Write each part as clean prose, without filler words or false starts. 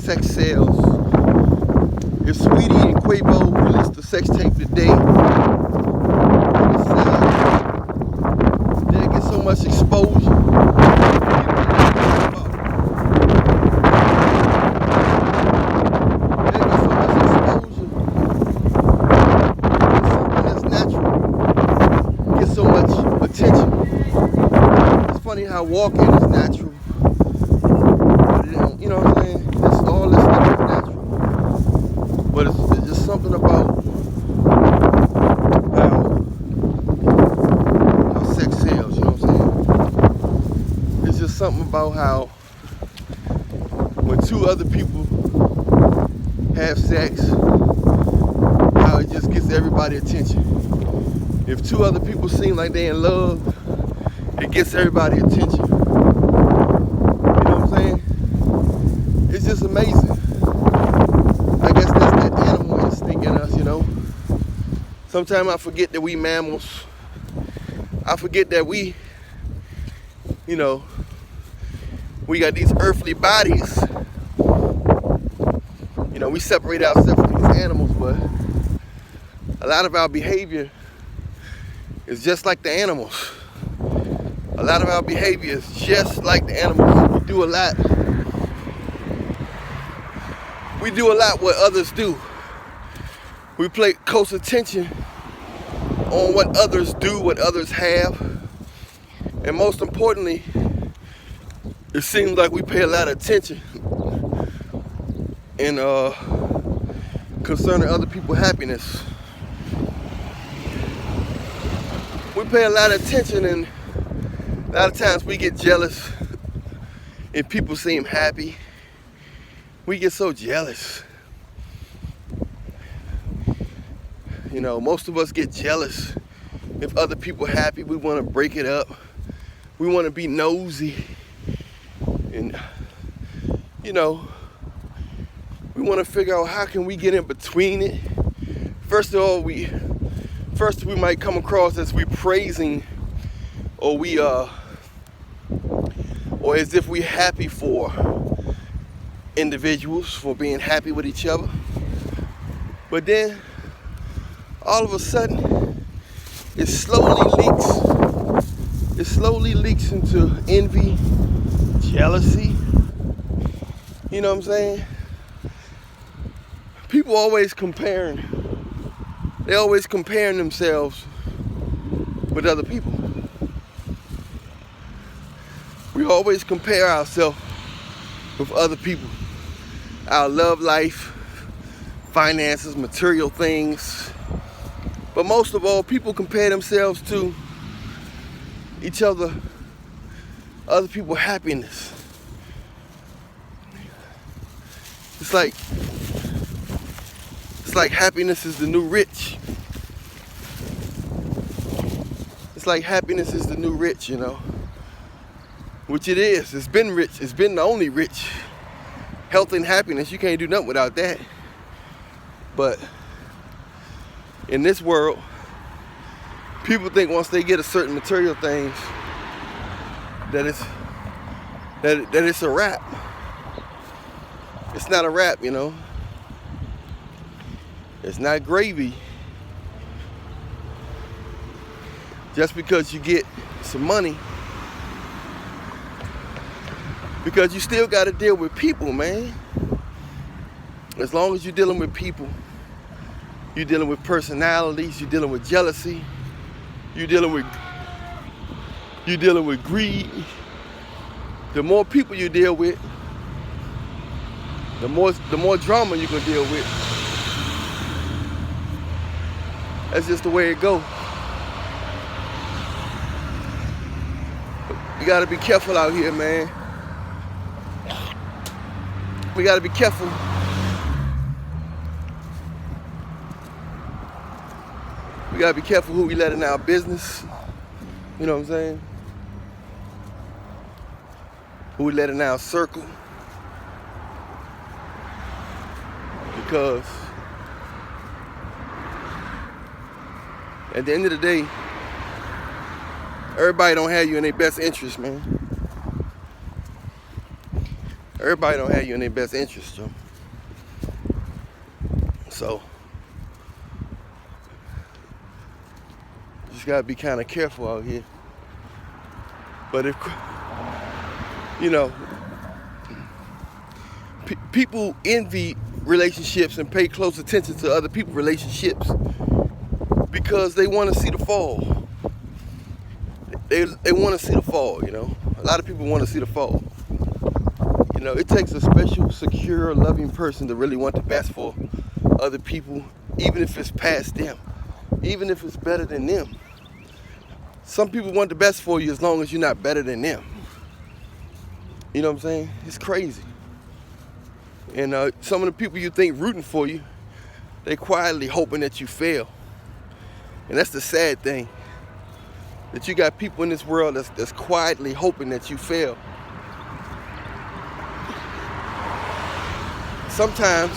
sex sales. If Saweetie and Quavo released the sex tape today, they'll get so much exposure. Funny how walking is natural, but you know what I'm saying? It's all this stuff is natural, but it's just something about how sex sells. You know what I'm saying? It's just something about how when two other people have sex, how it just gets everybody attention. If two other people seem like they're in love, it gets everybody attention. You know what I'm saying? It's just amazing. I guess that's that animal instinct in us, you know. Sometimes I forget that we mammals. I forget that we, you know, we got these earthly bodies. You know, we separate ourselves from these animals, but a lot of our behavior is just like the animals. A lot of our behavior is just like the animals. We do a lot. We do a lot what others do. We pay close attention on what others do, what others have. And most importantly, it seems like we pay a lot of attention in concerning other people's happiness. We pay a lot of attention, and a lot of times we get jealous if people seem happy. We get so jealous. You know, most of us get jealous if other people are happy. We want to break it up. We want to be nosy. And, you know, we want to figure out how can we get in between it. First of all, we might come across as we praising, or or as if we're happy for individuals for being happy with each other. But then all of a sudden it slowly leaks into envy, jealousy. You know what I'm saying? People always comparing. They're always comparing themselves with other people. We always compare ourselves with other people. Our love life, finances, material things. But most of all, people compare themselves to each other, other people's happiness. It's like happiness is the new rich. It's like happiness is the new rich, you know. Which it is. It's been rich. It's been the only rich. Health and happiness, you can't do nothing without that. But in this world, people think once they get a certain material things that it's a wrap. It's not a wrap, you know. It's not gravy. Just because you get some money, because you still got to deal with people, man. As long as you're dealing with people, you're dealing with personalities, you're dealing with jealousy, you're dealing with greed. The more people you deal with, the more drama you can deal with. That's just the way it goes. You gotta be careful out here, man. We gotta be careful. We gotta be careful who we let in our business. You know what I'm saying? Who we let in our circle. Because at the end of the day, everybody don't have you in their best interest, man. Everybody don't have you in their best interest, Joe. So you just gotta be kind of careful out here. But if you know, people envy relationships and pay close attention to other people's relationships because they want to see the fall. They want to see the fall, you know. A lot of people want to see the fall. You know, it takes a special, secure, loving person to really want the best for other people, even if it's past them, even if it's better than them. Some people want the best for you as long as you're not better than them. You know what I'm saying? It's crazy. And some of the people you think rooting for you, they quietly hoping that you fail. And that's the sad thing. That you got people in this world that's quietly hoping that you fail. Sometimes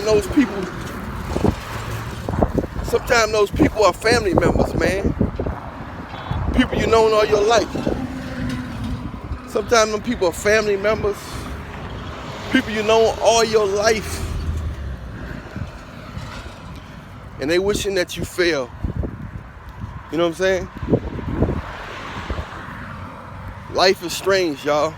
those people are family members, man. People you known all your life. Sometimes them people are family members. People you know all your life. And they wishing that you fail. You know what I'm saying? Life is strange, y'all.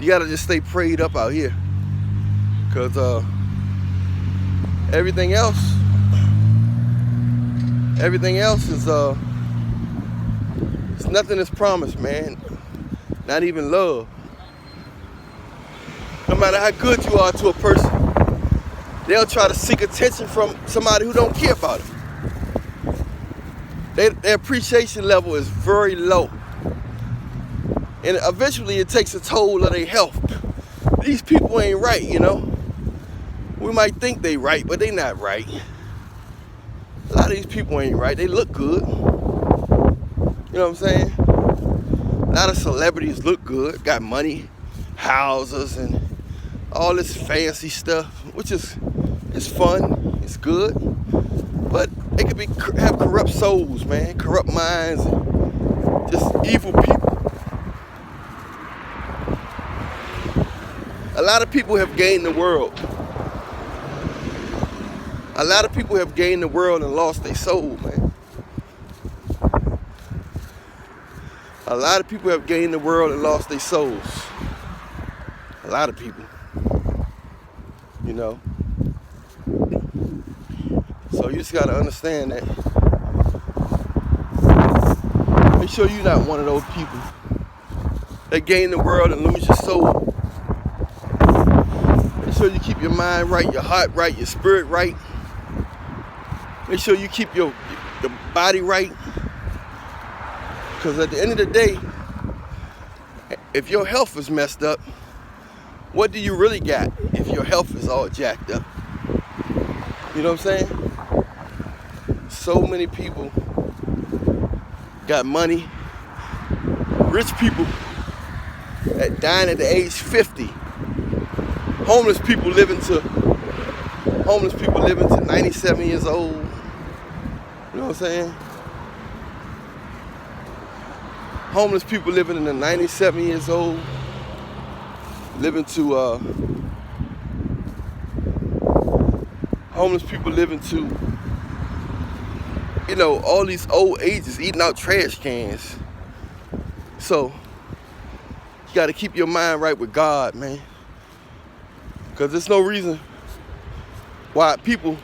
You gotta just stay prayed up out here. Cause everything else is it's nothing is promised, man. Not even love. No matter how good you are to a person, they'll try to seek attention from somebody who don't care about it. Their appreciation level is very low. And eventually it takes a toll of their health. These people ain't right, you know. We might think they right, but they not right. A lot of these people ain't right. They look good. You know what I'm saying? A lot of celebrities look good, got money, houses, and all this fancy stuff, which is it's fun, it's good, but they could have corrupt souls, man, corrupt minds, just evil people. A lot of people have gained the world. A lot of people have gained the world and lost their soul, man. A lot of people have gained the world and lost their souls. A lot of people. You know. So you just gotta understand that. Make sure you're not one of those people that gain the world and lose your soul. Make sure you keep your mind right, your heart right, your spirit right. Make sure you keep your body right. Because at the end of the day, if your health is messed up, what do you really got if your health is all jacked up? You know what I'm saying? So many people got money. Rich people that dying at the age 50. Homeless people living to 97 years old. You know what I'm saying? Homeless people living in the 97 years old, living to homeless people living to, you know, all these old ages eating out trash cans. So you got to keep your mind right with God, man, because there's no reason why people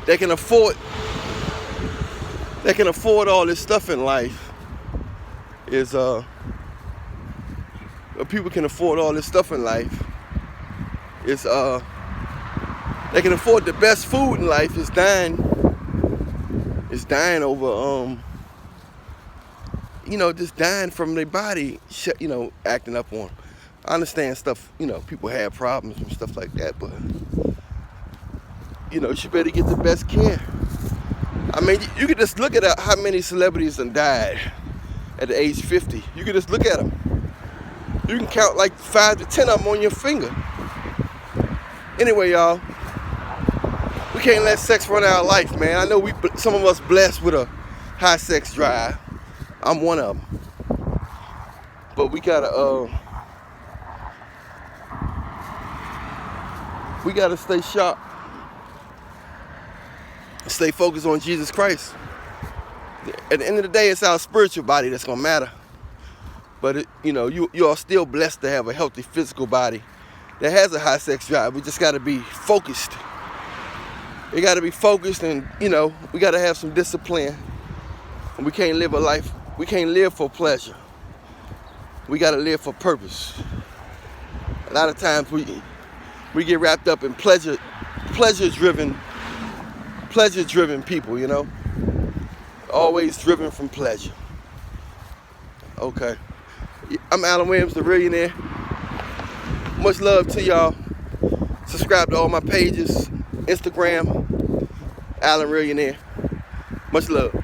that can afford all this stuff in life is people can afford all this stuff in life is they can afford the best food in life is dying over you know, just dying from their body, you know, acting up on them. I understand stuff, you know, people have problems and stuff like that, but you know, you better get the best care. I mean, you could just look at how many celebrities have died at the age 50. You can just look at them. You can count like 5 to 10 of them on your finger. Anyway, y'all, we can't let sex run our life, man. I know some of us blessed with a high sex drive. I'm one of them. But we gotta stay sharp, stay focused on Jesus Christ. At the end of the day, it's our spiritual body that's gonna matter. But you are still blessed to have a healthy physical body that has a high sex drive. We just gotta be focused. We gotta be focused, and we gotta have some discipline. And we can't live a life. We can't live for pleasure. We gotta live for purpose. A lot of times we get wrapped up in pleasure-driven people. Always driven from pleasure. Okay. I'm Alan Williams, the Millionaire. Much love to y'all. Subscribe to all my pages. Instagram, Alan Millionaire. Much love.